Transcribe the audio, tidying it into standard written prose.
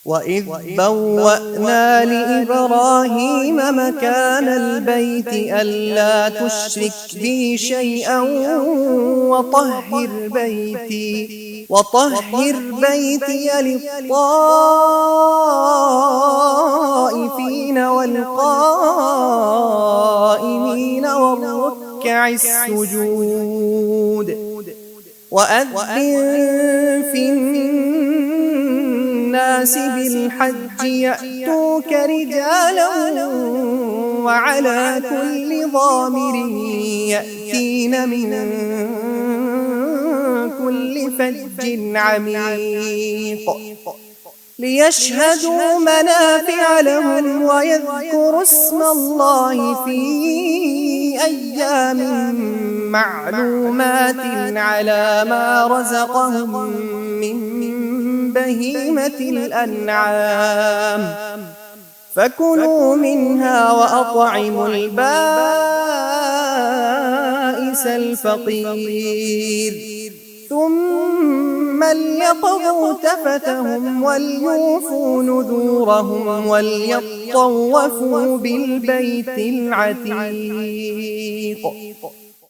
وإذ بوأنا لإبراهيم مكان البيت ألا تشرك بي شيئا وطهر بيتي للطائفين والقائمين والركع السجود وأذن في الناس بالحج يأتوك رجالا وعلى كل ضامر يأتين من كل فج عميق ليشهدوا منافع لهم ويذكروا اسم الله في أيام معلومات على ما رزقهم من بهيمة الأنعام فكلوا منها وأطعموا البائس الفقير ثم ليقضوا تفثهم وليوفوا نذورهم وليطوفوا بالبيت العتيق